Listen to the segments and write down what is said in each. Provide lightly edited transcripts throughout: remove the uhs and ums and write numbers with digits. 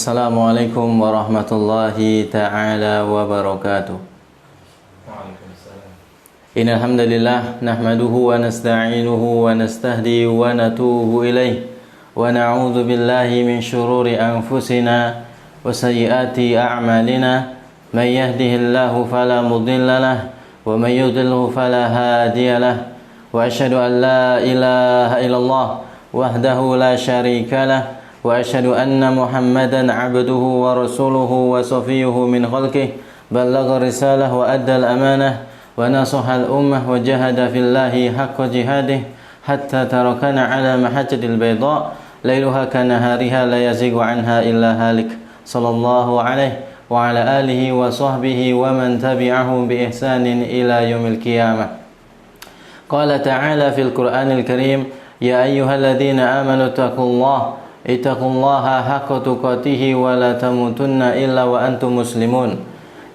Assalamualaikum warahmatullahi ta'ala wabarakatuh. Innal hamdalillah nahmaduhu wa nasta'inuhu wa nastahdi wa natubu ilaih wa na'udzu billahi min shururi anfusina wa sayyiati a'malina may yahdihillahu fala mudilla lahu wa may yudlilhu fala hadiya lahu wa asyhadu an la ilaha illallah wahdahu la syarika lahu wa asyhadu anna Muhammadan 'abduhu wa rasuluhu wa safiyuhu min khalqihi ballagha risalah wa addal amanah wa nasaha al-ummah wa jahada fillahi haqqa jihadih hatta tarakana 'ala mahajjatil bayda lailuha kanahariha la yazighu 'anha illa halik sallallahu alaihi wa ala alihi wa sahbihi wa man tabi'ahu bi ihsanin ila yaumil qiyamah. Qala ta'ala fil Qur'anil Karim ya ayyuhalladzina amanu taqullaha ittaqullaha haqqa tuqatih wa la tamutunna illa wa antum muslimun.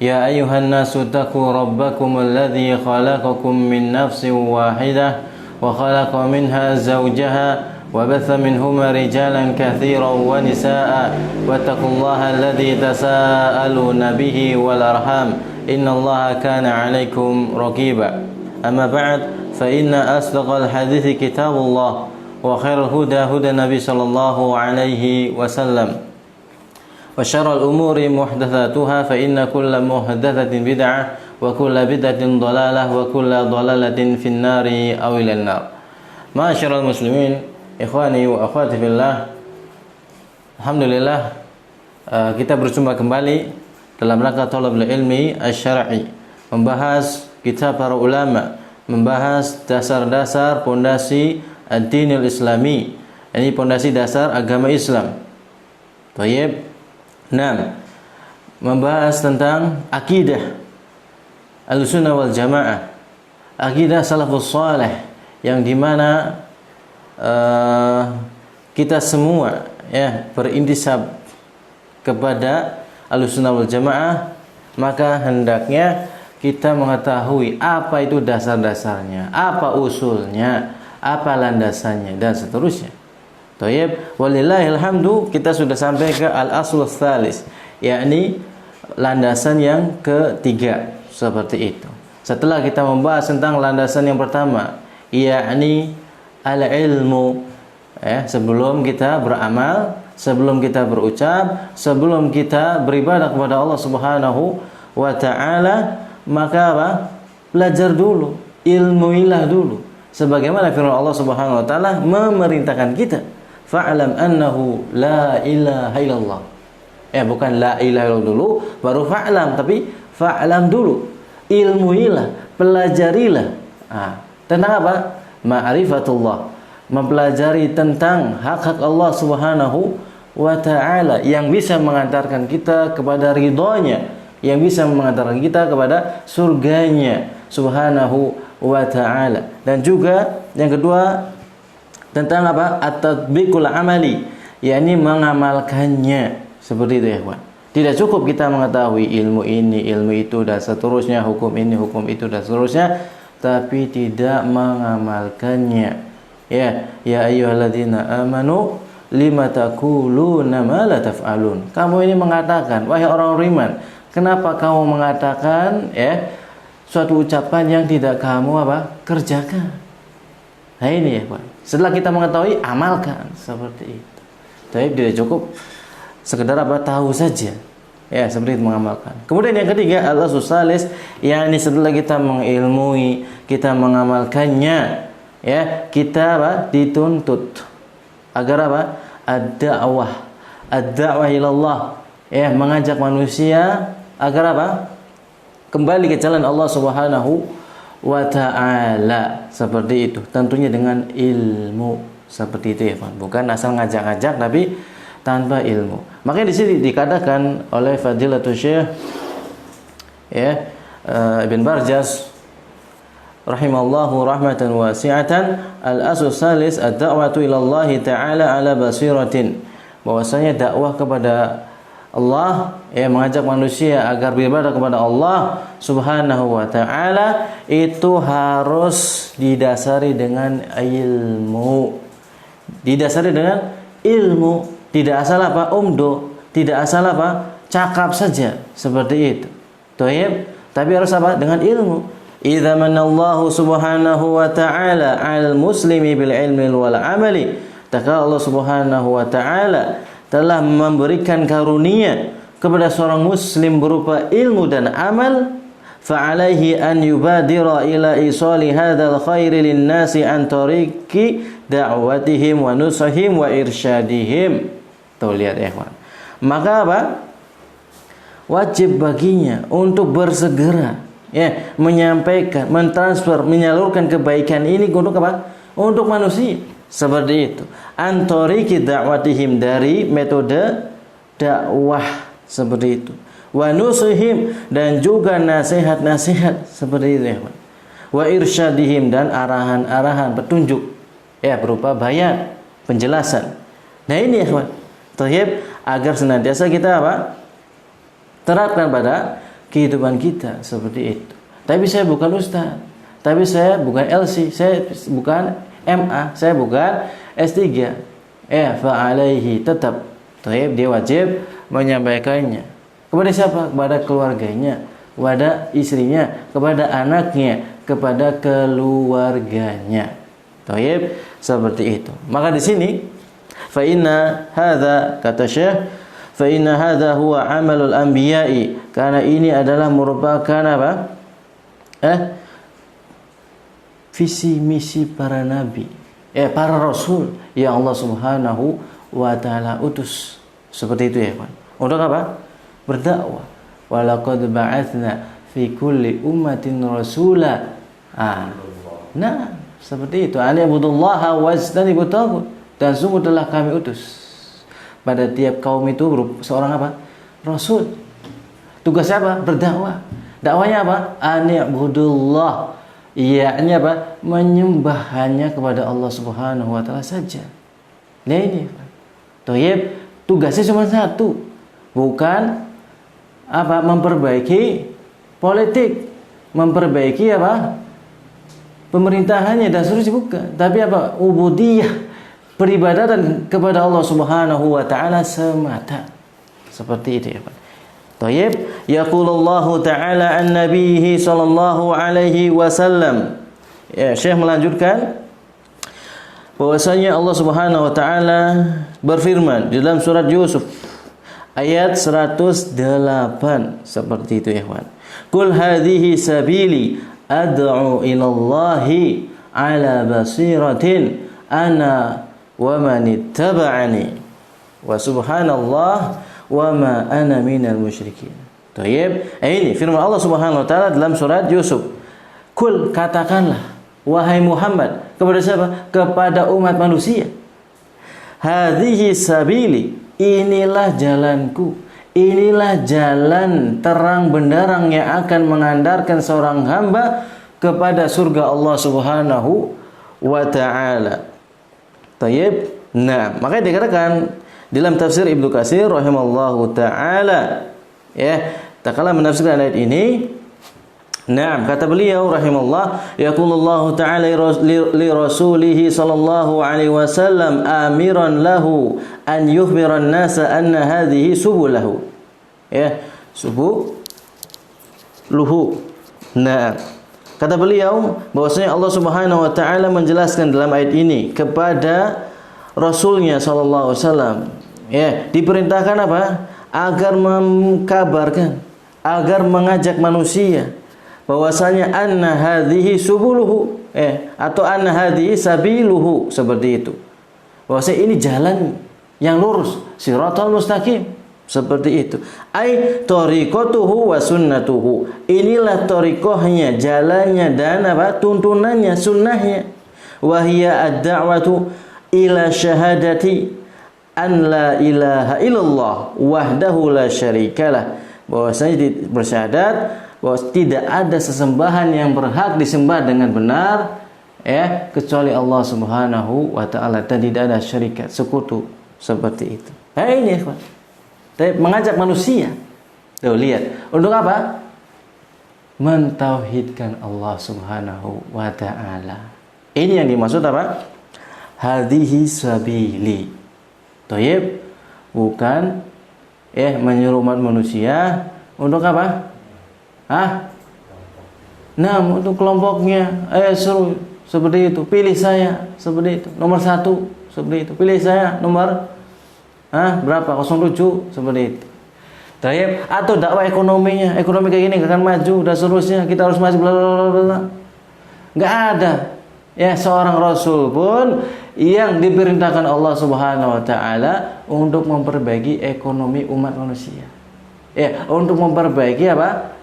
Ya ayyuhan nasu taqu rabbakum alladzi khalaqakum min nafsin wahidah wa khalaqa minha zawjaha wa batha minhuma rijalan katsiran wa nisaa'a wattaqullaha alladzi tasaaluna bihi wal arham innallaha kana 'alaikum raqiba. Amma ba'd fa inna asdaqal hadithi kitabullah wa khairul huda huda Nabi sallallahu alaihi wasallam wa syarrul umuri muhdatsatuha fa inna kulla muhdatsatin bid'ah wa kulla bid'atin dhalalah wa kulla dhalalatin finnari aw ilan nar. Ma'asyiral muslimin, ikhwani wa akhwati fillah. Alhamdulillah kita berjumpa kembali dalam rangka thalabul ilmi asy-syar'i, membahas kitab para ulama, membahas dasar-dasar pondasi ad-dinil islami, ini pondasi dasar agama Islam. Baik. Nah, membahas tentang akidah Ahlussunnah wal Jamaah, akidah salafus saleh, yang dimana kita semua ya berintisab kepada Ahlussunnah wal Jamaah, maka hendaknya kita mengetahui apa itu dasar-dasarnya, apa usulnya, apa landasannya, dan seterusnya. Thayyib, walillahil hamdu, kita sudah sampai ke al-aslul tsalis, yakni landasan yang ketiga, seperti itu. Setelah kita membahas tentang landasan yang pertama, yakni al-ilmu, ya, sebelum kita beramal, sebelum kita berucap, sebelum kita beribadah kepada Allah Subhanahu wa taala, maka apa? Belajar dulu, ilmuilah dulu. Sebagaimana firman Allah Subhanahu wa taala memerintahkan kita, fa'lam annahu la ilaha illallah. Bukan la ilaha illallah dulu baru fa'lam, tapi fa'lam dulu. Ilmuilah, pelajarilah. Tentang apa? Ma'rifatullah. Mempelajari tentang hak-hak Allah Subhanahu wa taala yang bisa mengantarkan kita kepada ridhonya, yang bisa mengantarkan kita kepada surganya Subhanahu wa ta'ala. Dan juga yang kedua tentang apa? At-tatbiqul amali, yakni mengamalkannya. Seperti itu ya, kawan. Tidak cukup kita mengetahui ilmu ini, ilmu itu, dan seterusnya, hukum ini, hukum itu, dan seterusnya, tapi tidak mengamalkannya. Ya ayyuhalladzina amanu lima taquluna ma la taf'alun. Kamu ini mengatakan, wahai orang beriman, kenapa kamu mengatakan suatu ucapan yang tidak kamu kerjakan? Nah ini ya, Pak. Setelah kita mengetahui, amalkan seperti itu. Tapi tidak cukup sekedar tahu saja. Ya, seperti itu, mengamalkan. Kemudian yang ketiga, al-aslul tsalis, yakni setelah kita mengilmui, kita mengamalkannya, ya, kita dituntut agar ad-da'wah ilallah, ya, mengajak manusia agar kembali ke jalan Allah Subhanahu wa ta'ala, seperti itu. Tentunya dengan ilmu, seperti itu ya, Pak. Bukan asal ngajak-ngajak tapi tanpa ilmu. Makanya di sini dikatakan oleh Fadilatul Syekh Ibn Barjas rahimallahu rahmatan wasi'atan, al-aslul tsalis ad-da'watu ila Allah ta'ala ala basiratin, bahwasanya dakwah kepada Allah, mengajak manusia agar beribadah kepada Allah Subhanahu wa ta'ala, itu harus didasari dengan ilmu. Didasari dengan ilmu, tidak asal umdo, Tidak asal apa? Cakap saja seperti itu. Thayyib, tapi harus apa? Dengan ilmu. Idza manallahu subhanahu wa ta'ala 'alal muslimi bil ilmi wal 'amali. Maka Allah Subhanahu wa ta'ala telah memberikan karunia kepada seorang muslim berupa ilmu dan amal, fa'alaihi an yubadira ila isali hadzal khairi lin-nasi an tariqi da'watihim wa nusahim wa irsyadihim. Tuh lihat ya, ikhwan. Maka apa? Wajib baginya untuk bersegera ya, menyampaikan, mentransfer, menyalurkan kebaikan ini untuk apa? Untuk manusia. Seperti itu. Antoriki da'watihim, dari metode dakwah seperti itu. Wa nusuhim, dan juga nasihat-nasihat seperti itu ya. Wa irsyadihim, dan arahan-arahan petunjuk ya, berupa bayan, penjelasan. Nah ini ya, kawan. Thayyib, agar senantiasa kita apa? Terapkan pada kehidupan kita seperti itu. Tapi saya bukan ustaz, tapi saya bukan LC, saya bukan MA, saya bukan S3. Fa'alaihi, tetap thayyib, dia wajib menyampaikannya. Kepada siapa? Kepada keluarganya, kepada istrinya, kepada anaknya, kepada keluarganya. Thayyib, seperti itu. Maka di sini fa inna hadza, kata Syekh, fa inna hadza huwa amalul anbiya'i, karena ini adalah merupakan apa? Visi misi para nabi, para rasul yang Allah Subhanahu wa ta'ala utus. Seperti itu ya, Pak. Untuk apa? Berdakwah. Walaqad ba'atsna fi kulli ummatin rasula. Nah, seperti itu. An ibudullaha wajtanibut taghut. Dan sungguh telah kami utus pada tiap kaum itu seorang apa? Rasul. Tugasnya apa? Berdakwah. Dakwanya apa? An ibudullah. Yakni apa? Menyembah hanya kepada Allah Subhanahu wa ta'ala saja. Nah ini, Thayyib, tugasnya cuma satu. Bukan apa? Memperbaiki politik, memperbaiki apa? Pemerintahannya dan seterusnya, bukan. Tapi apa? Ubudiyah, peribadatan kepada Allah Subhanahu wa ta'ala semata. Seperti itu ya, Pak. Tayyib, yaqulullahu ta'ala an nabiyhi sallallahu alaihi wasallam. Ya, Syekh melanjutkan bahwasanya Allah Subhanahu wa taala berfirman di dalam surat Yusuf ayat 108 seperti itu ya, kawan. Qul hadhihi sabili ad'u ila Allahi ala basiratin ana wa man ittaba'ani wa subhanallah wa ma ana minal musyrikin. Tayyib, ini firman Allah Subhanahu wa taala dalam surat Yusuf. Kul, katakanlah wahai Muhammad, kepada siapa? Kepada umat manusia. Hadhihi sabili, inilah jalanku. Inilah jalan terang benderang yang akan mengantarkan seorang hamba kepada surga Allah Subhanahu wa taala. Tayyib. Nah, makanya dikatakan dalam tafsir Ibnu Katsir rahimallahu taala, ya, tatkala menafsirkan ayat ini, nah, kata beliau rahimallah, yaqulullahu taala li rasulih sallallahu alaihi wasallam amiran lahu an yukhbiran nasa anna hadhihi subulahu. Ya, subuluhu. Nah, kata beliau bahwasanya Allah Subhanahu wa taala menjelaskan dalam ayat ini kepada Rasulnya sallallahu alaihi wasallam, ya, diperintahkan apa? Agar mengkabarkan, agar mengajak manusia bahwasanya anna hadhihi subuluhu, atau anna hadhihi sabiluhu, seperti itu. Bahwasanya ini jalan yang lurus, siratal mustaqim, seperti itu. Ai tariqatuhu wa sunnatuhu. Inilah tariqahnya, jalannya, dan apa? Tuntunannya, sunnahnya. Wa hiya ad-da'watu ila syahadati an la ilaha illallah wahdahu la syarikalah, bahwasanya bersyahadat bahwa tidak ada sesembahan yang berhak disembah dengan benar, ya, kecuali Allah Subhanahu wa taala, dan tidak ada syarikat, sekutu, seperti itu. Nah ini, Pak. Mengajak manusia. Tuh lihat, untuk apa? Mentauhidkan Allah Subhanahu wa taala. Ini yang dimaksud apa? Hadhihi sabili. Thayyib, bukan menyuruh umat manusia untuk apa? Nah, untuk kelompoknya, suruh seperti itu, pilih saya seperti itu, nomor 1 seperti itu, pilih saya nomor berapa? 07 seperti itu. Tayyib, atau dakwah ekonominya, ekonomi kayak gini gak akan maju dan seterusnya, kita harus maju bla bla bla. Enggak ada seorang rasul pun yang diperintahkan Allah Subhanahu wa taala untuk memperbaiki ekonomi umat manusia. Untuk memperbaiki apa?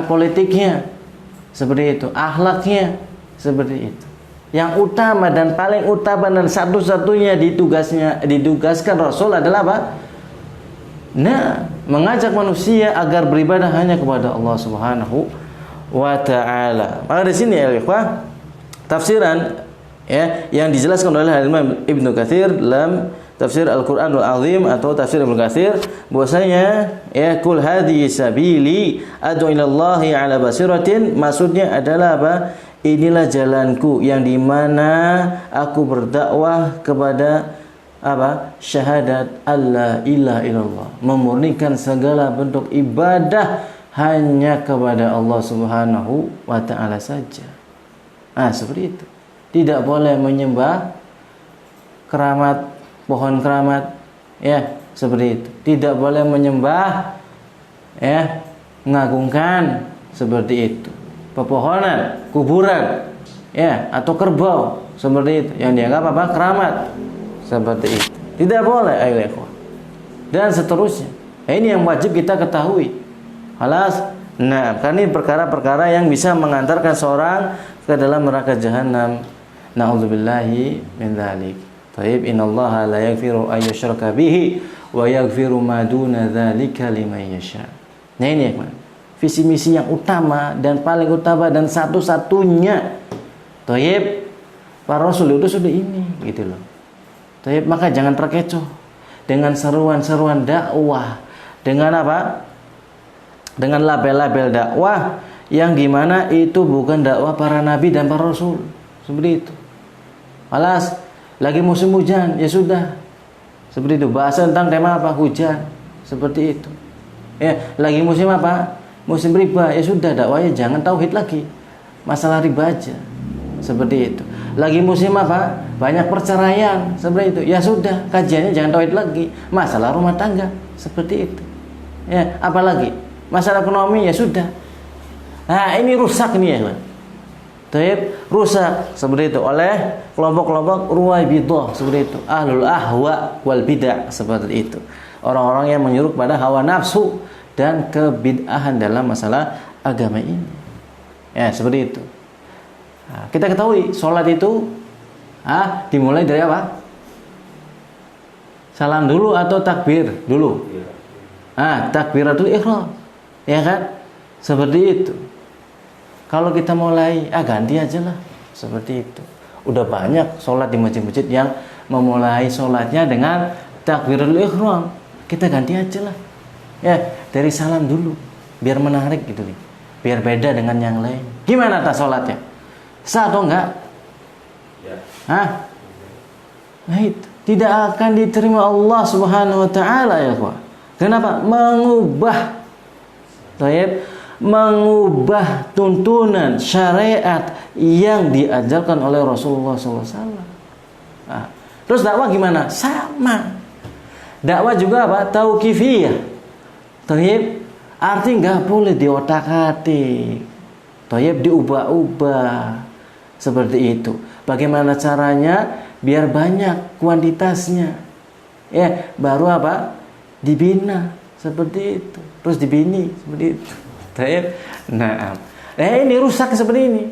Politiknya seperti itu, akhlaknya seperti itu. Yang utama dan paling utama dan satu-satunya ditugaskan Rasul adalah apa? Nah, mengajak manusia agar beribadah hanya kepada Allah Subhanahu wa taala. Maka di sini ya ikhwah, tafsiran yang dijelaskan oleh Imam Ibnu Katsir dalam tafsir Al-Qur'anul Azim atau tafsir Ibnu Katsir bahwasanya kul hadhihi sabili ad'u ila Allah 'ala basiratin, maksudnya adalah apa? Inilah jalanku yang dimana aku berdakwah kepada apa? Syahadat Allah ilaha illallah, memurnikan segala bentuk ibadah hanya kepada Allah Subhanahu wa taala saja. Seperti itu. Tidak boleh menyembah keramat, pohon keramat, seperti itu. Tidak boleh menyembah, mengagungkan seperti itu. Pepohonan, kuburan, atau kerbau seperti itu yang dianggap apa? Keramat seperti itu. Tidak boleh, dan seterusnya. Ini yang wajib kita ketahui. Nah, karena ini perkara-perkara yang bisa mengantarkan seorang ke dalam neraka jahanam. Na'udzubillahi min dzalik. Taib, innallaha la yaghfiru ay yushraka bihi wa yaghfiru ma duna dzalika liman yasha. Nah, ini visi misi yang utama dan paling utama dan satu-satunya. Taib, para rasul itu sudah ini gitu loh. Taib, maka jangan terkecoh dengan seruan-seruan dakwah, dengan apa? Dengan label-label dakwah yang gimana itu bukan dakwah para nabi dan para rasul. Seperti itu. Lagi musim hujan, ya sudah. Seperti itu. Bahasa tentang tema apa? Hujan. Seperti itu. Lagi musim apa? Musim riba, ya sudah, dakwahnya jangan tauhid lagi. Masalah riba aja. Seperti itu. Lagi musim apa? Banyak perceraian. Seperti itu. Ya sudah, kajiannya jangan tauhid lagi. Masalah rumah tangga. Seperti itu. Apalagi? Masalah ekonomi, ya sudah. Nah, ini rusak nih ya, rusak seperti itu oleh kelompok-kelompok ruwaibidah seperti itu, ahlul ahwa wal bid'ah seperti itu, orang-orang yang menyuruh pada hawa nafsu dan kebid'ahan dalam masalah agama ini. Seperti itu. Kita ketahui sholat itu dimulai dari apa? Salam dulu atau takbir dulu? Takbiratul ihram, ya kan? Seperti itu. Kalau kita mulai ganti aja lah, seperti itu. Udah banyak sholat di masjid-masjid yang memulai sholatnya dengan takbiratul ihram. Kita ganti aja lah, dari salam dulu, biar menarik gitu nih, biar beda dengan yang lain. Gimana tas sholatnya? Sah atau enggak? Nah itu tidak akan diterima Allah Subhanahu wa taala ya Pak. Kenapa? Mengubah tuntunan syariat yang diajarkan oleh Rasulullah SAW. Terus dakwah gimana? Sama. Dakwah juga apa? Tauqifiyah. Arti nggak boleh diotak-atik. Diubah-ubah. Seperti itu. Bagaimana caranya? Biar banyak kuantitasnya. Baru apa? Dibina. Seperti itu. Terus dibini. Seperti itu. Nah, ini rusak seperti ini.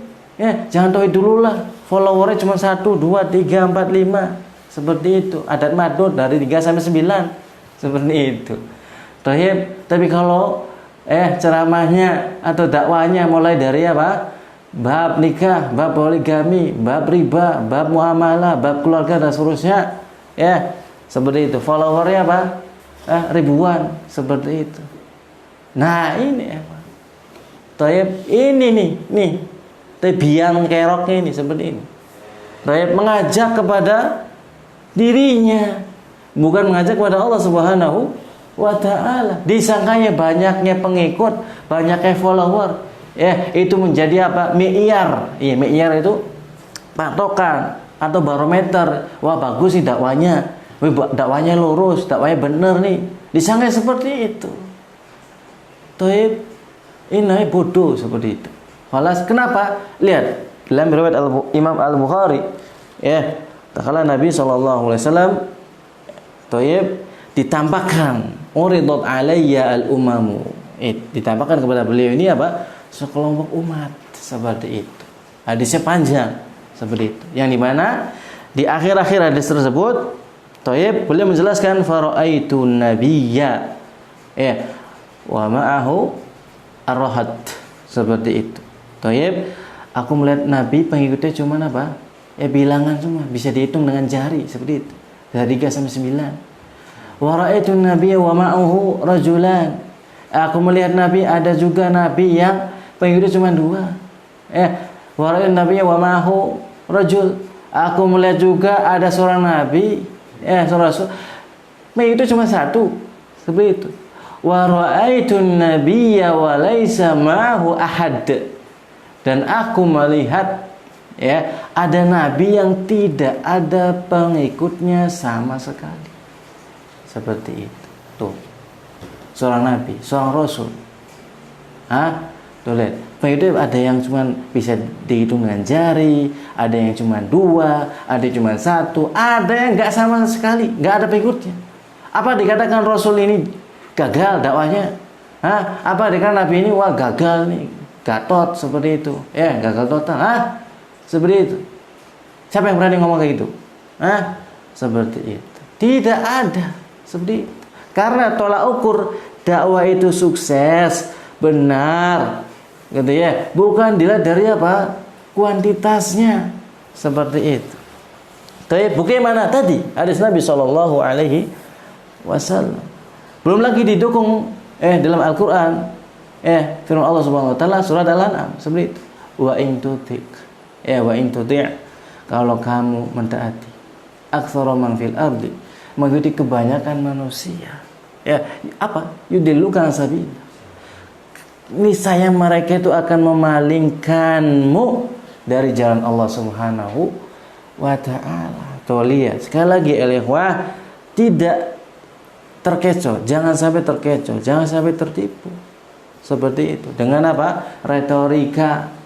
Jangan tauhid dulu lah. Followernya cuma 1, 2, 3, 4, 5. Seperti itu. Adat madud dari 3 sampai 9. Seperti itu. Tapi kalau ceramahnya atau dakwahnya mulai dari apa? Bab nikah, bab poligami, bab riba, bab muamalah, bab keluarga dan seterusnya. Seperti itu. Followernya apa? Ribuan. Seperti itu. Nah, ini ini nih. Biang keroknya ini seperti ini. Mengajak kepada dirinya, bukan mengajak kepada Allah Subhanahu wa ta'ala. Disangkanya banyaknya pengikut, banyaknya follower, itu menjadi apa? Mi'yar. Iya, mi'yar itu patokan atau barometer. Wah, bagus sih dakwanya. Dakwanya lurus, dakwanya bener nih. Disangka seperti itu. Taib, ini bodoh seperti itu. Walas, kenapa? Lihat dalam riwayat Imam Al-Bukhari, tatkala Nabi SAW ditampakkan uridat alayya al-umamu. Ditampakkan kepada beliau ini apa? Sekelompok umat seperti itu. Hadisnya panjang seperti itu. Yang dimana di akhir-akhir hadis tersebut, beliau menjelaskan faraitu nabiyya wa ma'ahu ar-rahat seperti itu. Aku melihat Nabi, pengikutnya cuma apa? Bilangan semua, bisa dihitung dengan jari seperti itu. Dari 3 sampai 9. Wa ra'aitu nabiyya wa ma'ahu rajulan. Aku melihat Nabi, ada juga Nabi yang pengikutnya cuma 2. Wa ra'aitu nabiyya wa ma'ahu rajul. Aku melihat juga ada seorang Nabi, seorang Rasul, pengikutnya cuma 1. Seperti itu. Wa ra'aitu nabiyya wa laisa ma'ahu ahad. Dan aku melihat ada nabi yang tidak ada pengikutnya sama sekali. Seperti itu. Tuh. Seorang nabi, seorang rasul. Tuh lihat. Pengikutnya ada yang cuma bisa dihitung dengan jari, ada yang cuma 2, ada yang cuma 1, ada yang enggak sama sekali, enggak ada pengikutnya. Apa dikatakan rasul ini gagal dakwanya? Apa dikatakan nabi ini wah gagal nih, gatot seperti itu. Gagal total. Seperti itu. Siapa yang berani ngomong kayak gitu? Seperti itu. Tidak ada seperti itu. Karena tolak ukur dakwah itu sukses, benar, gitu ya. Bukan dilihat dari apa? Kuantitasnya. Seperti itu. Tapi bagaimana tadi? Hadis Nabi sallallahu alaihi wasallam. Belum lagi didukung dalam Al-Qur'an. Firman Allah Subhanahu wa taala surat Al-An'am seperti itu. Wa in tutik. Wa in tuti', kalau kamu mentaati aktsara man fil ardi, mengikuti kebanyakan manusia. Apa? Yudilluka sabil. Niscaya mereka itu akan memalingkanmu dari jalan Allah Subhanahu wa taala. Tuh lihat, sekali lagi ikhwah, tidak terkecoh, jangan sampai terkecoh, jangan sampai tertipu. Seperti itu. Dengan apa? Retorika,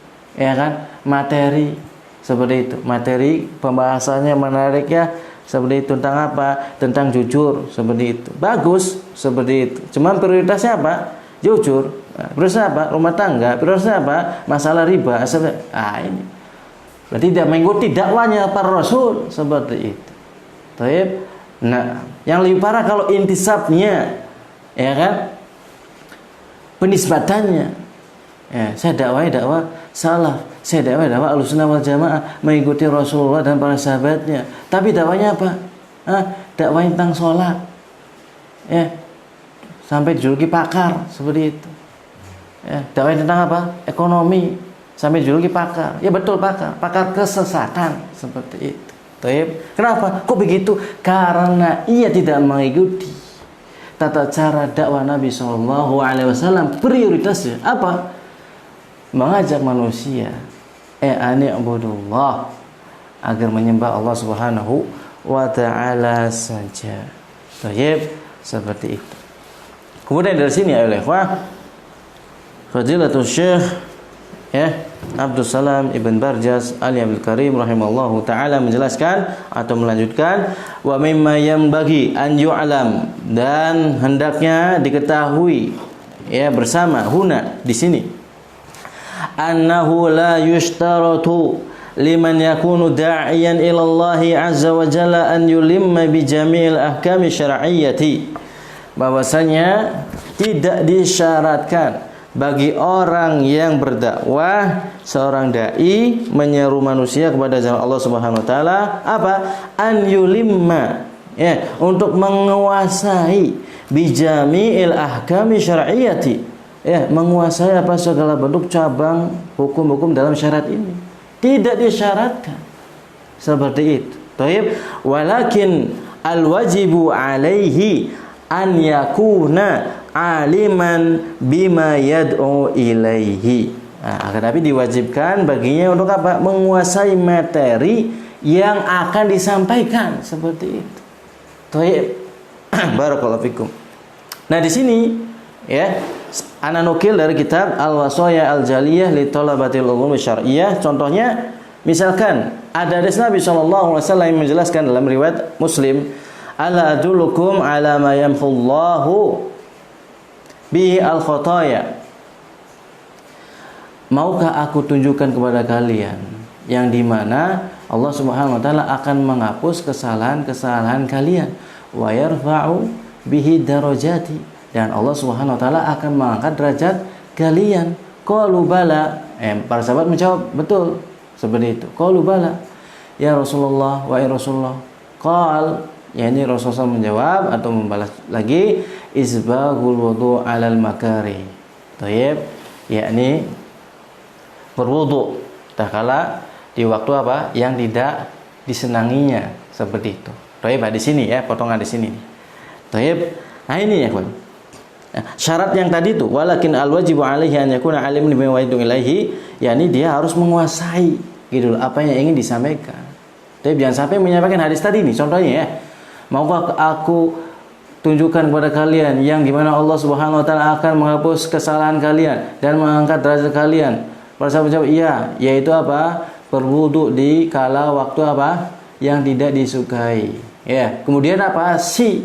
materi seperti itu. Materi pembahasannya menarik seperti itu. Tentang apa? Tentang jujur seperti itu. Bagus seperti itu. Cuman prioritasnya apa? Jujur. Prioritasnya apa? Rumah tangga. Prioritasnya apa? Masalah riba. Ini. Berarti tidak mengikuti dakwanya para rasul seperti itu. Taib. Nah, yang lebih parah kalau intisabnya, penisbatannya. Saya dakwah salaf, saya dakwah Ahlussunnah wal Jamaah, mengikuti Rasulullah dan para sahabatnya. Tapi dakwanya apa? Dakwanya tentang sholat. Sampai dijuluki pakar seperti itu. Dakwanya tentang apa? Ekonomi, sampai dijuluki pakar. Ya betul, pakar kesesatan seperti itu. Kenapa? Kok begitu? Karena ia tidak mengikuti tata cara dakwah Nabi SAW. Prioritasnya apa? Mengajak manusia ani'budullah, agar menyembah Allah Subhanahu wa ta'ala saja. Seperti itu. Kemudian dari sini Fadilatul Syekh Abdul Salam Ibn Barjas Ali-Abdul Karim rahimahullahu ta'ala menjelaskan atau melanjutkan, wa mimma yanbaghi an yu'lam, dan hendaknya diketahui bersama huna di sini, annahu la yushtaratu liman yakunu da'iyan ila Allah azza wa jalla an yulimma bi jami'il ahkami syar'iyyati, bahwasanya tidak disyaratkan bagi orang yang berdakwah, seorang dai menyeru manusia kepada jalan Allah Subhanahu wa taala, apa? An yulimma, untuk menguasai bijami'il ahkami syar'iyyati, menguasai apa segala bentuk cabang hukum-hukum dalam syariat ini. Tidak disyaratkan seperti itu. Walakin al-wajibu alaihi an yakuna aliman bima yad'u ilaihi. Nah, tapi diwajibkan baginya untuk apa? Menguasai materi yang akan disampaikan, seperti itu. Baik. Barakallahu fikum. Nah, di sini ya, ana nukil dari kitab Al-Wasaya Al-Jaliyah li Thalabatil Ulum Syar'iyyah. Contohnya, misalkan ada hadis Nabi sallallahu alaihi wasallam yang menjelaskan dalam riwayat Muslim, ala adullukum ala ma yamhullahu bihi al-khataya. Maukah aku tunjukkan kepada kalian yang dimana Allah Subhanahu wa taala akan menghapus kesalahan-kesalahan kalian, wa yarfa'u bihi darajati, dan Allah Subhanahu wa taala akan mengangkat derajat kalian. Qalu bala. Para sahabat menjawab, betul. Seperti itu. Qalu bala. Ya Rasulullah, wa ya Rasulullah. Qal, yakni Rasulullah menjawab atau membalas lagi, isbaghul wudu' 'alal makari. Thayyib, yakni berwudu tatkala di waktu apa yang tidak disenanginya, seperti itu. Thayyib, di sini ya, potongan di sini. Thayyib. Nah, ini ya, kawan. Syarat yang tadi itu, walakin al-wajibu alaihi an yakuna aliman bima yad'u ilaihi, yakni dia harus menguasai gitu apa yang ingin disampaikan. Tapi jangan sampai menyampaikan hadis tadi nih, contohnya ya. Maukah aku tunjukkan kepada kalian yang dimana Allah Subhanahu wa taala akan menghapus kesalahan kalian dan mengangkat derajat kalian. Para sahabat jawab, iya, yaitu apa? Berwudu di kala waktu apa? Yang tidak disukai. Ya, kemudian apa? Si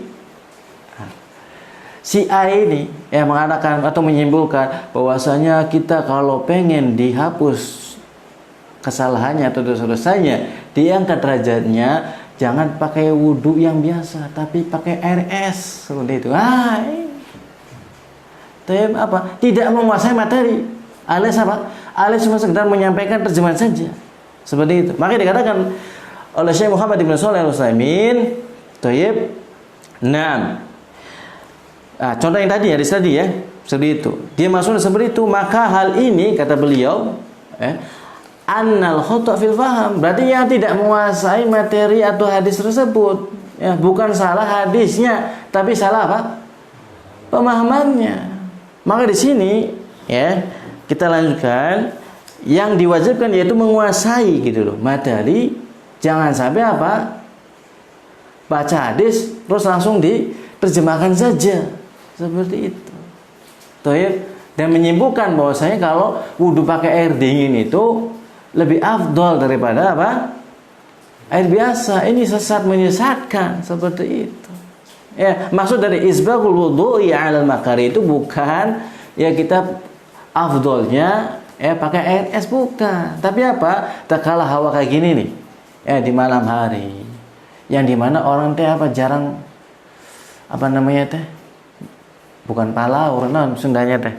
A ini yang mengatakan atau menyimpulkan bahwasanya kita kalau pengen dihapus kesalahannya atau dosa-dosanya, diangkat derajatnya, jangan pakai wudu yang biasa, tapi pakai air es, seperti itu. Apa? Tidak menguasai materi. Alias apa? Alias cuma sekedar menyampaikan terjemahan saja, seperti itu. Makanya dikatakan oleh Syekh Muhammad bin Shalih Al-Utsaimin, Thayyib. Contoh yang tadi, hadis tadi ya, seperti itu. Dia maksudnya seperti itu, maka hal ini kata beliau, annal khata' fil faham, berarti yang tidak menguasai materi atau hadis tersebut, ya, bukan salah hadisnya, tapi salah apa? Pemahamannya. Maka di sini ya, kita lanjutkan, yang diwajibkan yaitu menguasai gitu loh materi, jangan sampai apa? Baca hadis terus langsung diterjemahkan saja. Seperti itu. Thayyib. Dan menyimpulkan bahwasanya kalau wudu pakai air dingin itu lebih afdol daripada apa? Air biasa. Ini sesat, menyesatkan, seperti itu. Ya, maksud dari isbaghul wudu'i 'alal makari itu bukan ya kita afdolnya ya pakai air es, bukan. Tapi apa? Tatkala hawa kayak gini nih. Ya, di malam hari. Yang dimana orang teh apa jarang apa namanya teh? Bukan palaur, Sundanya teh.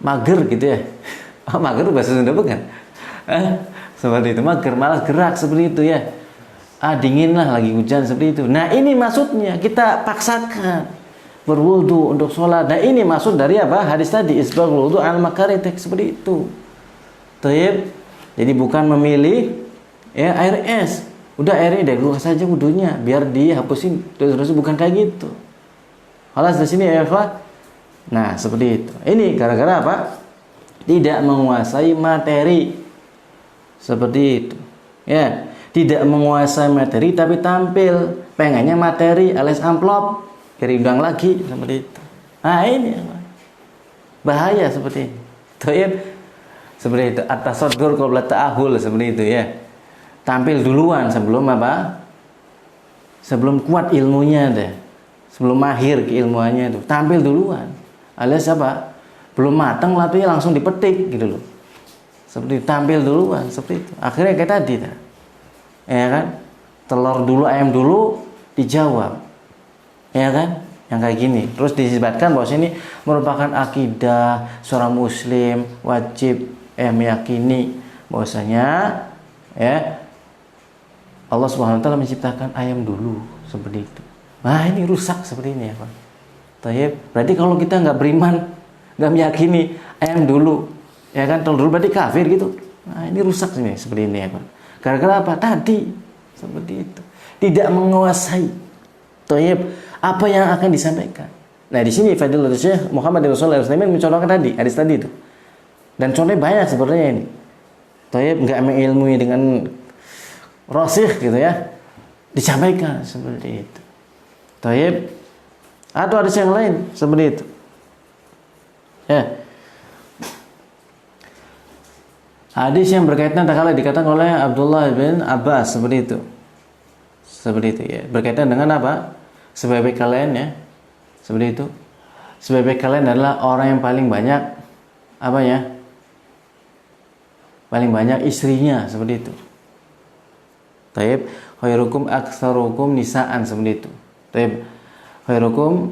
Mager gitu ya. Mager bahasa Sunda bukan? Seperti itu, mager, malas gerak seperti itu ya. Dingin lah, lagi hujan seperti itu. Nah, ini maksudnya kita paksakan berwudu untuk sholat. Nah, ini maksud dari apa? Hadis tadi, isbaghul wudu' 'alal makari, seperti itu. Thayyib. Jadi bukan memilih ya air es. Udah airnya deh, keluar saja wudunya biar dihapusin terus, bukan kayak gitu. Halas di sini ya, Pak. Nah, seperti itu. Ini gara-gara apa? Tidak menguasai materi. Seperti itu. Ya, tidak menguasai materi tapi tampil pengennya materi alias amplop, kiri udang lagi, seperti itu. Nah, ini bahaya seperti ini. Thayyib. Seperti itu. At-tasaddur qabla ta'ahul, seperti itu ya. Tampil duluan sebelum apa? Sebelum kuat ilmunya deh. Sebelum mahir keilmuannya itu, tampil duluan. Alias apa? Belum matang tapi langsung dipetik gitu loh. Seperti tampil duluan, seperti itu. Akhirnya kayak tadi dah. Ya kan? Telur dulu, ayam dulu dijawab. Ya kan? Yang kayak gini. Terus disebutkan bahwa ini merupakan akidah seorang muslim, wajib meyakini bahwasanya ya Allah Subhanahu wa taala menciptakan ayam dulu, seperti itu. Nah, ini rusak seperti ini ya, Pak. Thayyib. Berarti kalau kita nggak beriman, nggak meyakini ayam dulu, ya kan, telur dulu, berarti kafir gitu. Nah, ini rusak ini seperti ini ya, Pak. Gara-gara apa? Tadi seperti itu. Tidak menguasai Thayyib, apa yang akan disampaikan? Nah, di sini Fadilatul Syekh Muhammad bin Shalih Al-Utsaimin mencontohkan tadi, hadis tadi itu. Dan contohnya banyak sebenarnya ini. Thayyib, enggak mengilmui dengan rasikh gitu ya. Disampaikan seperti itu. Thayyib, atau hadis yang lain seperti itu. Ya. Hadis yang berkaitan tak kala dikatakan oleh Abdullah bin Abbas seperti itu. Seperti itu ya. Berkaitan dengan apa? Sebaik-baik kalian ya. Seperti itu. Sebaik-baik kalian adalah orang yang paling banyak apa ya? Paling banyak istrinya seperti itu. Taib, khairukum aktsarukum nisaan seperti itu. Taib, khairukum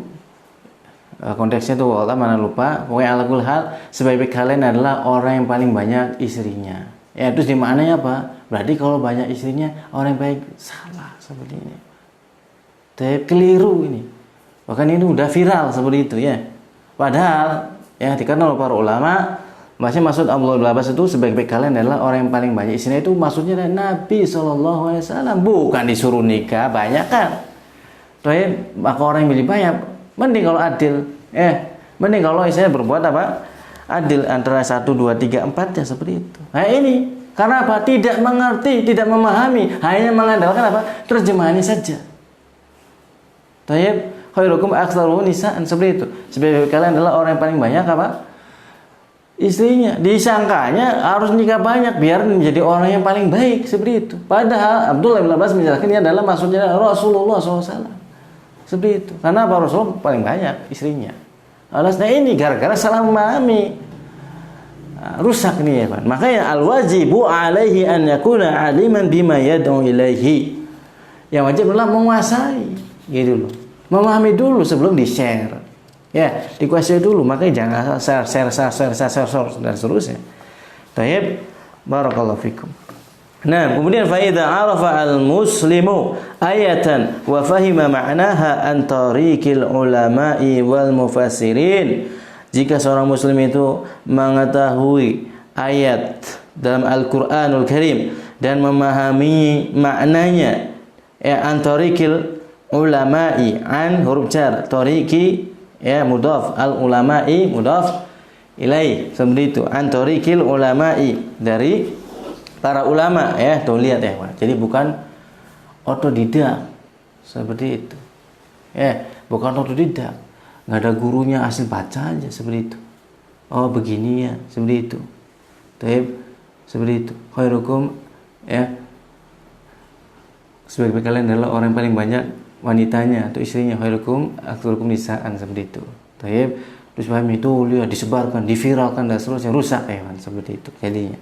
konteksnya itu Allah mana lupa. Pokoknya ala kulli hal sebaik-baik kalian adalah orang yang paling banyak istrinya. Ya, terus dimaknanya apa? Berarti kalau banyak istrinya orang yang baik, salah seperti ini. Taib, keliru ini. Bahkan ini udah viral seperti itu ya. Padahal ya dikenal oleh para ulama, masih maksud Abdullah bin Abbas itu sebaik-baik kalian adalah orang yang paling banyak istrinya, itu maksudnya dari Nabi SAW, bukan disuruh nikah banyak kan. Taib, maka orang yang milih banyak mending kalau adil. Mending kalau istrinya berbuat apa? Adil antara 1, 2, 3, 4 ya seperti itu. Nah ini karena apa? Tidak mengerti, tidak memahami, hanya mengandalkan apa? Terjemahannya saja. Taib, khairukum aktsaruhum nisaan seperti itu. Sebaik kalian adalah orang yang paling banyak apa? Istrinya. Disangkanya harus nikah banyak biar menjadi orang yang paling baik seperti itu. Padahal Abdullah bin Abbas menjelaskan ini adalah maksudnya Rasulullah SAW. Seperti itu. Karena apa? Rasul paling banyak istrinya. Alasnya ini gara-gara salah memahami. Rusak nih ya kan. Makanya al-wajibu alaihi an yakuna aliman bima yad'u ilaihi. Yang wajib adalah menguasai. Gitu loh. Memahami dulu sebelum di-share. Ya, dikuasai dulu. Makanya jangan share dan seterusnya. Tayyib, barakallahu fikum. Nah, kemudian fa idza arafa al-muslimu ayatan wa fahima ma'naha an tariqil ulama'i wal mufassirin. Jika seorang muslim itu mengetahui ayat dalam Al-Qur'anul Karim dan memahami maknanya, ya an tariqil ulama'i, an huruf jar, tariqi ya mudhaf, al ulama'i mudhaf ilaih, seperti itu. An tariqil ulama'i, dari para ulama ya. Tuh lihat ya, jadi bukan otodidak seperti itu. Ya, bukan otodidak. Enggak ada gurunya, asal baca aja seperti itu. Oh, begini ya, seperti itu. Taib, seperti itu. Khairukum ya. Sebaik-baik kalian adalah orang yang paling banyak wanitanya atau istrinya. Khairukum aktsarukum nisaan, seperti itu. Taib, terus paham itu lihat disebarkan, diviralkan dan seterusnya, rusak ya kan, seperti itu jadinya.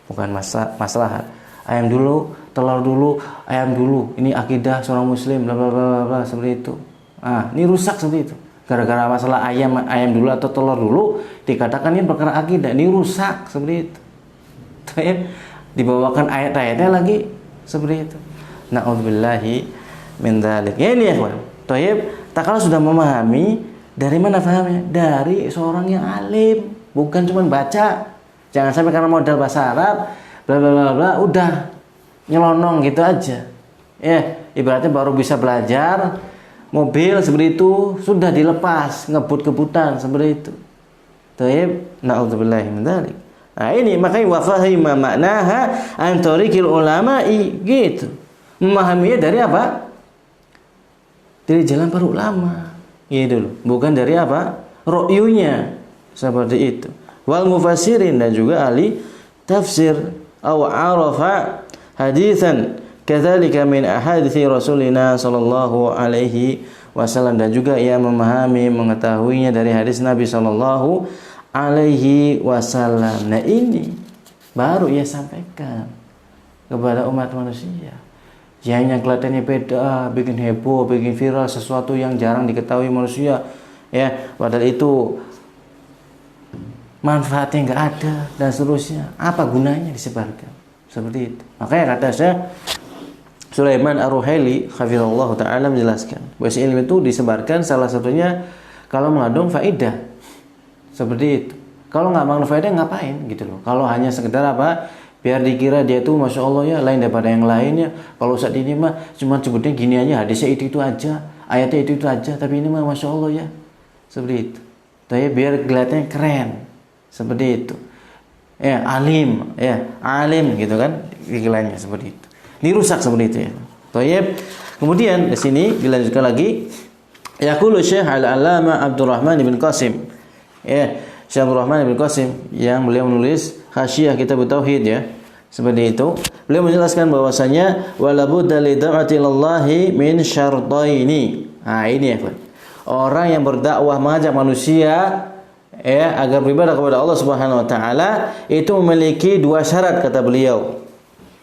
Bukan masalah ayam dulu, telur dulu, ayam dulu. Ini akidah seorang muslim bla bla bla bla seperti itu. Ini rusak seperti itu. Gara-gara masalah ayam dulu atau telur dulu dikatakan ini perkara akidah, ini rusak seperti itu. Taib, dibawakan ayat-ayatnya lagi seperti itu. Na'udzubillahi min dzalik. Ya ini ya, kawan. Taib, tak kalau sudah memahami, dari mana fahamnya? Dari seorang yang alim, bukan cuma baca. Jangan sampai karena modal bahasa Arab bla bla bla bla udah nyelonong gitu aja. Ya, ibaratnya baru bisa belajar mobil seperti itu sudah dilepas ngebut-kebutan seperti itu. Taib, na'udzubillahi min dzalik. Nah, ini makanya wa fahima ma'naha an tariqil ulama'i, gitu. Memahaminya dari apa? Dari jalan para ulama. Gitu loh. Bukan dari apa? Ru'yunya. Seperti itu. Wal mufassirin, dan juga ahli tafsir. Aw arafa hadithan kadzalika min ahadithi Rasulina sallallahu alaihi wasallam, dan juga ia memahami, mengetahuinya dari hadis Nabi sallallahu alaihi wasallam. Nah, ini baru ia sampaikan kepada umat manusia. Yang kelihatannya beda, bikin heboh, bikin viral, sesuatu yang jarang diketahui manusia, ya, padahal itu manfaatnya nggak ada dan seterusnya. Apa gunanya disebarkan seperti itu? Makanya kata saya Sulaiman Ar-Ruhaili hafizallahu taala menjelaskan bahwa ilmu itu disebarkan salah satunya kalau mengandung faedah. Seperti itu. Kalau nggak mengandung faedah ngapain gitu loh. Kalau hanya sekedar apa? Biar dikira dia tuh masya Allah ya lain daripada yang lainnya. Kalau saat ini mah cuma sebutnya gini aja, hadisnya itu aja. ayatnya itu aja, tapi ini mah masya Allah ya, seperti itu. Tapi biar kelihatannya keren, seperti itu. Ya, alim gitu kan, iklannya seperti itu. Dirusak seperti itu ya. Tayyib. Kemudian di sini dilanjutkan lagi. Yaqulu Syekh Al-Allamah Abdurrahman bin Qasim. Ya, Syekh Abdurrahman bin Qasim yang beliau menulis Hasyiah Kitab Tauhid ya. Seperti itu. Beliau menjelaskan bahwasanya wala budda li da'wati ilallahi min syartaini. Nah, ini ya, Pak. Orang yang berdakwah mengajak manusia agar beribadah kepada Allah Subhanahu wa taala itu memiliki dua syarat kata beliau.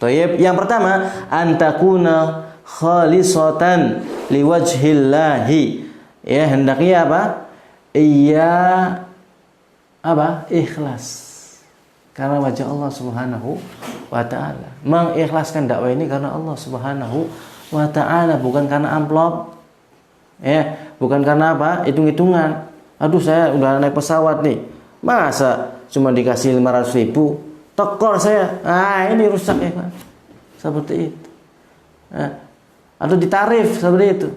Tayyib. Yang pertama, antakuna khalisatan liwajhillahi. Ya, hendaknya apa? Ikhlas. Karena wajah Allah Subhanahu wa taala. Mengikhlaskan dakwah ini karena Allah Subhanahu wa taala, bukan karena amplop. Ya, bukan karena apa? Hitung-hitungan. Aduh, saya udah naik pesawat nih. Masa cuma dikasih 500.000? Tekor saya. Ini rusak ya, Pak. Seperti itu. Atau ditarif seperti itu.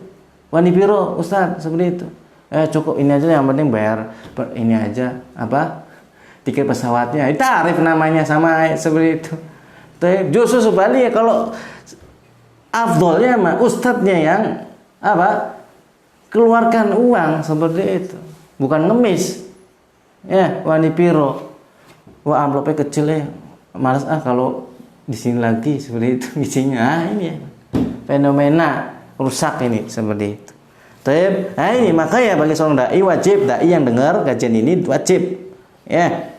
Wani biro, Ustaz, seperti itu. Cukup ini aja, yang penting bayar ini aja tiket pesawatnya. Tarif namanya sama seperti itu. Tapi justru sebaliknya, kalau afdolnya mah ustadznya yang keluarkan uang seperti itu, bukan ngemis. Ya, wani piro. Wah, amplopnya kecil ya. Malas kalau di sini lagi seperti itu isinya. Ini ya. Fenomena rusak ini seperti itu. Tapi ini makanya bagi seorang dai wajib, dai yang dengar kajian ini wajib ya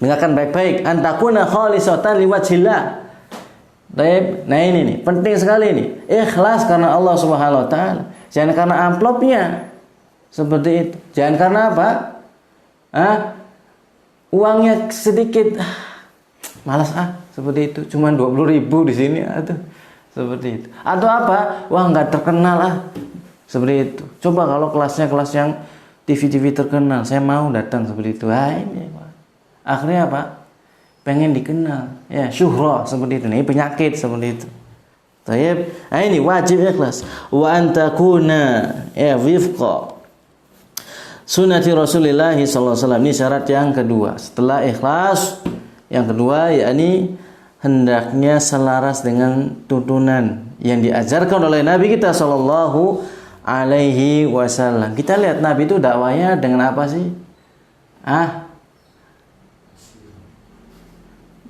dengarkan baik-baik, antakuna khalisatan liwajhillah. Baik, nah ini nih penting sekali nih, ikhlas karena Allah Subhanahu wa taala, jangan karena amplopnya seperti itu, jangan karena apa? Uangnya sedikit, malas seperti itu, cuma 20.000 di sini seperti itu, atau apa? Wah, nggak terkenal seperti itu. Coba kalau kelasnya kelas yang TV terkenal, saya mau datang seperti itu. Ini akhirnya apa? Pengen dikenal, ya syuhra seperti itu. Ini penyakit seperti itu. Tayyib. Ini wajib ikhlas. Wa antakuna wifqa sunnati Rasulillah sallallahu alaihi wasallam. Ini syarat yang kedua. Setelah ikhlas, yang kedua yakni hendaknya selaras dengan tuntunan yang diajarkan oleh Nabi kita sallallahu alaihi wasallam. Kita lihat Nabi itu dakwanya dengan apa sih?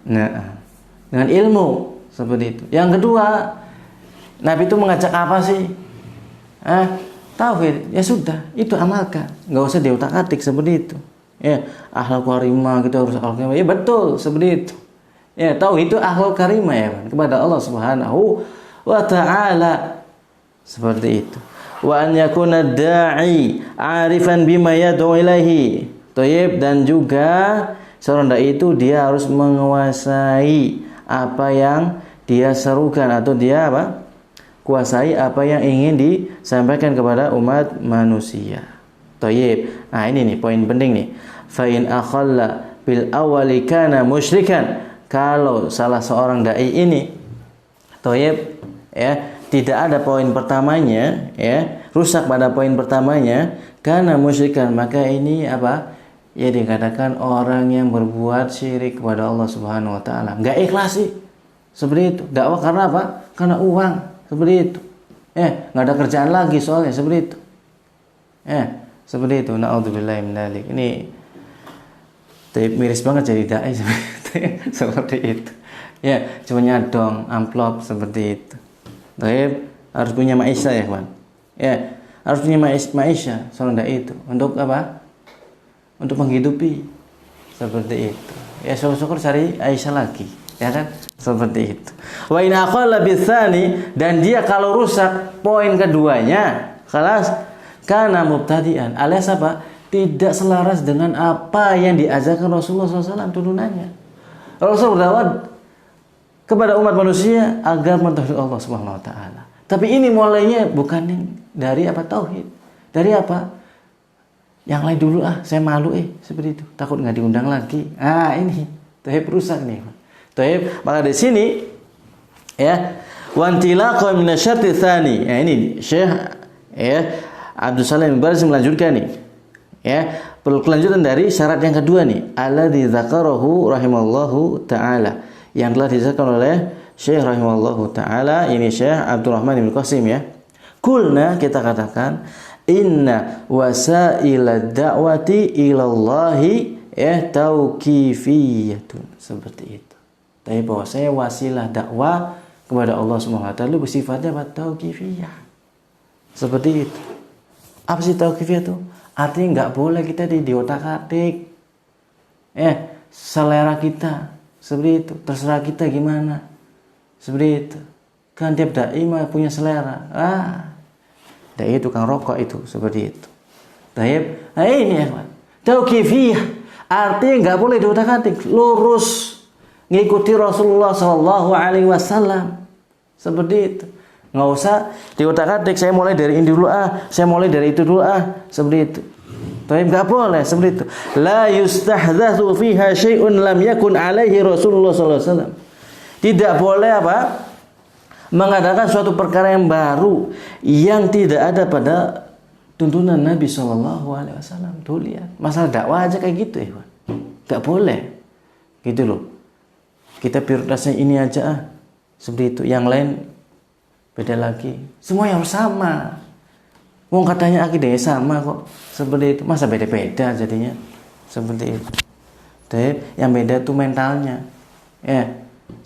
Dengan ilmu seperti itu. Yang kedua, Nabi itu mengajak apa sih? Tauhid. Ya sudah, itu amalkan. Enggak usah diutak-atik seperti itu. Ya, akhlak karimah kita harus akhlak karimah. Ya betul, seperti itu. Ya, tauhid itu akhlak karimah ya kepada Allah Subhanahu wa taala. Seperti itu. Wa an yakuna da'i arifan bima yad'u ilaihi. Thayyib. Dan juga seorang dai itu dia harus menguasai apa yang dia serukan, atau dia kuasai apa yang ingin disampaikan kepada umat manusia. Thayyib. Nah, ini nih poin penting nih. Fa in akhalla bil awwali kana musyrikan. Kalau salah seorang dai ini thayyib tidak ada poin pertamanya, rusak pada poin pertamanya, karena musyrikan, maka ini ya dikatakan orang yang berbuat syirik kepada Allah Subhanahu wa taala. Enggak ikhlas sih. Seperti itu. Dakwah karena apa? Karena uang, seperti itu. Enggak ada kerjaan lagi soalnya seperti itu. Seperti itu. Na'udzubillahi min dzalik. Ini miris banget jadi dai seperti itu. Ya, cuma nyadong amplop seperti itu. Harus punya maisha ya, kawan. Ya, harus punya maisha seorang dai itu. Untuk apa? Untuk menghidupi seperti itu. Ya, syukur-syukur cari Aisyah lagi, ya kan? Seperti itu. Wa in aqalla bitsani, dan dia kalau rusak poin keduanya, khalas kana mubtadi'an. Alias apa? Tidak selaras dengan apa yang diajarkan Rasulullah SAW turunannya. Rasul berdakwah kepada umat manusia agar mentauhid Allah Subhanahu wa taala. Tapi ini mulainya bukan dari tauhid. Dari apa? Yang lain dulu saya malu seperti itu. Takut enggak diundang lagi. Ini tauhid rusak nih. Tauhid, maka di sini wa intilaqan min asy-syarti tsani. Ini Syekh Abdul Salam bin Baraz melanjutkan nih. Ya, kelanjutan dari syarat yang kedua nih, alladzi dzakarahu rahimallahu taala, yang telah disebutkan oleh Syekh rahimallahu taala, ini Syekh Abdurrahman bin Qasim ya. Kulna, kita katakan, inna wasailad da'wati ilallahi tauqifiyatun, seperti itu. Tapi bahwasanya wasilah dakwah kepada Allah Subhanahu wa taala bersifatnya tauqifiyah. Seperti itu. Apa sih tauqifiyah itu? Artinya nggak boleh kita diotak-atik. Selera kita seperti itu, terserah kita gimana. Seperti itu. Kan tiap dai mah punya selera. Dai tukang rokok itu seperti itu. Taib. Nah ini ya, tauqifiyah. Artinya nggak boleh diotak-atik, lurus ngikuti Rasulullah Shallallahu Alaihi Wasallam. Seperti itu. Nggak usah diotak-atik, saya mulai dari ini dulu saya mulai dari itu dulu seperti itu. Tapi nggak boleh seperti itu. La yustahdatsu fiha syai'un lam yakun alaihi Rasulullah sallallahu alaihi wasallam. Tidak boleh mengadakan suatu perkara yang baru yang tidak ada pada tuntunan Nabi sallallahu alaihi wasallam. Tuh lihat, masalah dakwah aja kayak gitu ya, nggak boleh. Gitu loh. Kita prioritasnya ini aja seperti itu. Yang lain beda lagi. Semua yang sama. Wong katanya akidahnya sama kok. Seperti itu. Masa beda-beda jadinya? Seperti itu. Tapi yang beda tuh mentalnya.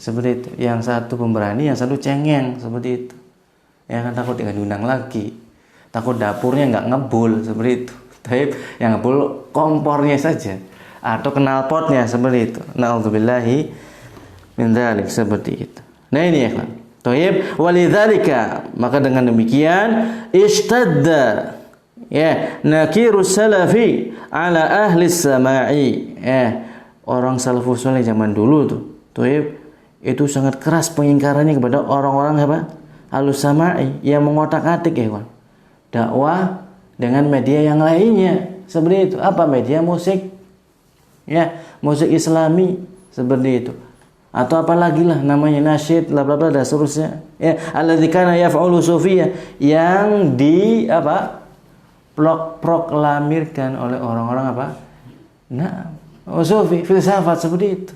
Seperti itu. Yang satu pemberani, yang satu cengeng. Seperti itu. Ya kan, takut nggak diundang lagi. Takut dapurnya nggak ngebul. Seperti itu. Tapi yang ngebul kompornya saja. Atau knalpotnya. Seperti itu. Na'udzubillahi min dzalik, seperti itu. Nah ini ya kan. Thayyib, walidzalika, maka dengan demikian ishtadda nakirus salafi ala ahli sama'i. Orang salafus saleh zaman dulu tuh, thayyib, itu sangat keras pengingkarannya kepada orang-orang ahlus sama'i yang mengotak-atik ya kan. Dakwah dengan media yang lainnya. Seperti itu. Apa media musik? Musik Islami seperti itu. Atau apalagi lah namanya nasyid, bla bla bla dan seterusnya. Alladzi kana yaf'ulu sufiyah, yang proklamirkan oleh orang-orang sufi, filsafat seperti itu.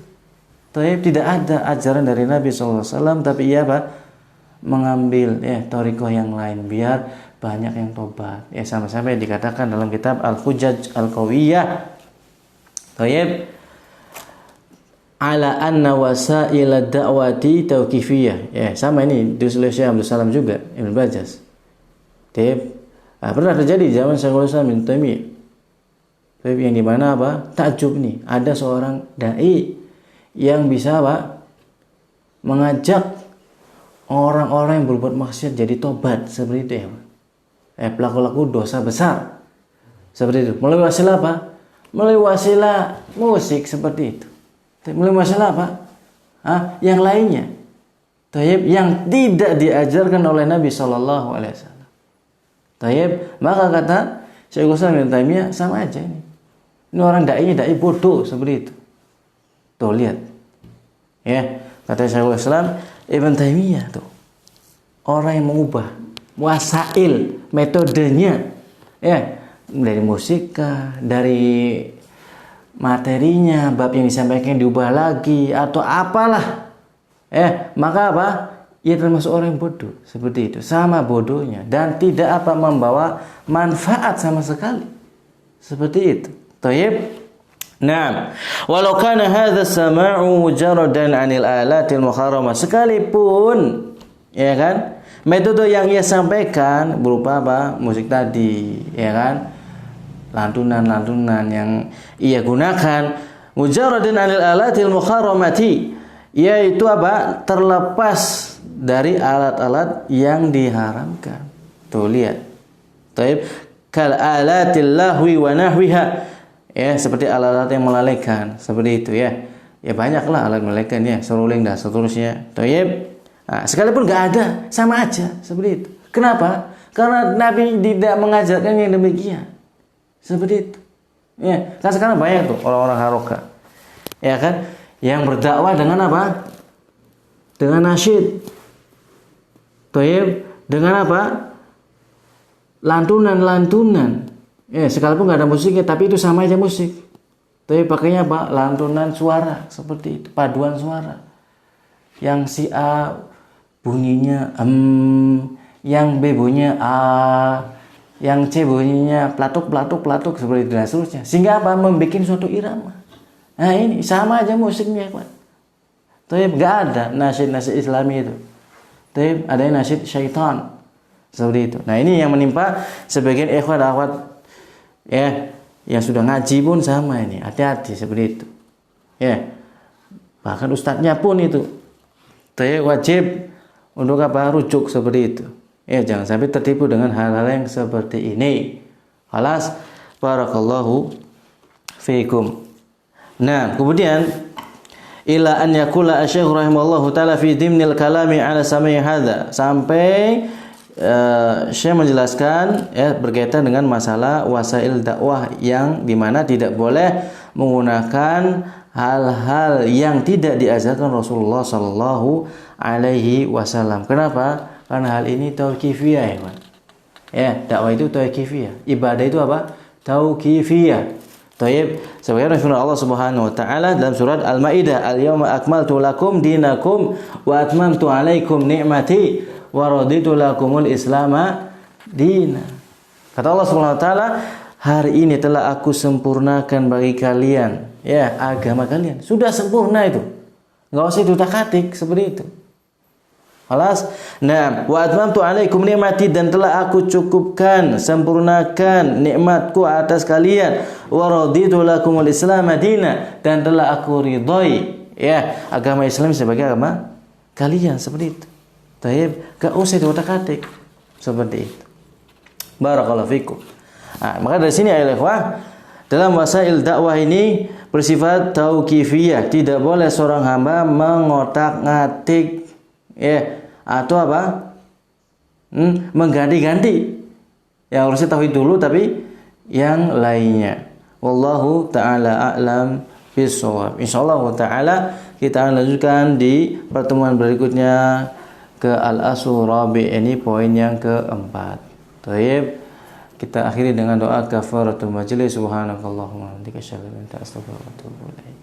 Tapi tidak ada ajaran dari Nabi sallallahu alaihi wasallam, tapi ia mengambil thariqah yang lain biar banyak yang tobat. Sama-sama dikatakan dalam kitab Al-Hujjaj Al-Qawiyah. Tayyib, ala anna wasail ad-da'wati tauqifiyah. Sama ini ditulis Syekh Abdul Salam juga, Ibnu Bajas. Pernah terjadi zaman Syekhul Islam bin Taimiyah. Yang di mana takjub nih, ada seorang dai yang bisa mengajak orang-orang yang berbuat maksiat jadi tobat, seperti itu ya. Pelaku-pelaku dosa besar. Seperti itu. Melalui wasilah melalui wasilah musik seperti itu. Melalui masalah yang lainnya. Tayyib, yang tidak diajarkan oleh Nabi sallallahu alaihi wasallam. Tayyib, maka kata Syekhul Islam bin Taimiyah, sama aja ini. Ini orang dai bodoh seperti itu. Tuh lihat. Kata Syekhul Islam Ibn Taimiyah tuh. Orang yang mengubah wasail, metodenya dari musik dari materinya, bab yang disampaikan diubah lagi atau apalah, maka ia termasuk orang yang bodoh, seperti itu, sama bodohnya, dan tidak membawa manfaat sama sekali, seperti itu. Tayyib. Nah, walau kana hadza sama'u mujarradan 'anil alatil muharramah, sekalipun metode yang ia sampaikan berupa musik tadi, lantunan-lantunan yang ia gunakan mujarradun 'anil alatil muharramati, yaitu terlepas dari alat-alat yang diharamkan. Tuh lihat. Taib, kal alatil lahwi wa nahwiha, seperti alat-alat yang melalaikan, seperti itu ya. Banyaklah alat melalaikan seruling dan seterusnya. Taib. Sekalipun enggak ada, sama aja seperti itu. Kenapa? Karena Nabi tidak mengajarkan yang demikian. Seperti itu. Kan sekarang banyak tuh orang-orang haroka. Yang berdakwah dengan Dengan nasyid. Tayyib, dengan lantunan. Sekalipun nggak ada musiknya, tapi itu sama aja musik. Tapi pakainya apa? Lantunan suara seperti itu, paduan suara. Yang si A bunyinya yang B bunyinya A, yang C bunyinya platuk seperti itu dan seterusnya. Sehingga apa? Membuat suatu irama. Nah ini sama aja musiknya, Pak. Tapi nggak ada nasyid Islami itu. Tapi ada nasyid syaitan seperti itu. Nah ini yang menimpa sebagian ikhwan akhwat yang sudah ngaji pun sama ini. Hati-hati seperti itu. Bahkan ustadznya pun itu. Tapi wajib untuk apa? Rujuk seperti itu. Jangan sampai tertipu dengan hal-hal yang seperti ini. Khalas, barakallahu fiikum. Nah, kemudian ila an yaqula asy-syekh rahimallahu taala fi dimnil kalami ala samai hadza, sampai Syekh menjelaskan berkaitan dengan masalah wasail dakwah yang dimana tidak boleh menggunakan hal-hal yang tidak diajarkan Rasulullah sallallahu alaihi wasallam. Kenapa? Karena hal ini tauqifiyah, ya, Pak. Dakwah itu tauqifiyah. Ibadah itu apa? Tauqifiyah. Taib, sebagaimana firman Allah Subhanahu wa taala dalam surat Al-Maidah, "Al-yauma akmaltu lakum dinakum wa atmamtu 'alaikum ni'mati wa raditu lakumul islama dina." Kata Allah Subhanahu wa taala, hari ini telah aku sempurnakan bagi kalian agama kalian. Sudah sempurna itu. Enggak usah diutak-atik seperti itu. Alas, nah, wa atmamtu 'alaikum ni'mati, dan telah aku cukupkan, sempurnakan nikmatku atas kalian, wa raditu lakumul islam dina, dan telah aku ridhoi agama Islam sebagai agama kalian, seperti itu. Taib, enggak usah diutak-atik seperti itu. Barakallahu fikum. Maka dari sini ayolah ikhwah, dalam wasail dakwah ini bersifat tauqifiyah, tidak boleh seorang hamba mengotak-ngatik atau apa? Mengganti-ganti. Yang harusnya tauhid dulu tapi yang lainnya. Wallahu taala a'lam bishawab. Insyaallah taala kita akan lanjutkan di pertemuan berikutnya ke al-aslu rabi, ini poin yang keempat. Baik, kita akhiri dengan doa kafaratul majlis. Subhanakallahumma wa bihamdika asyhadu an la ilaha illa anta astaghfiruka wa atubu ilaik.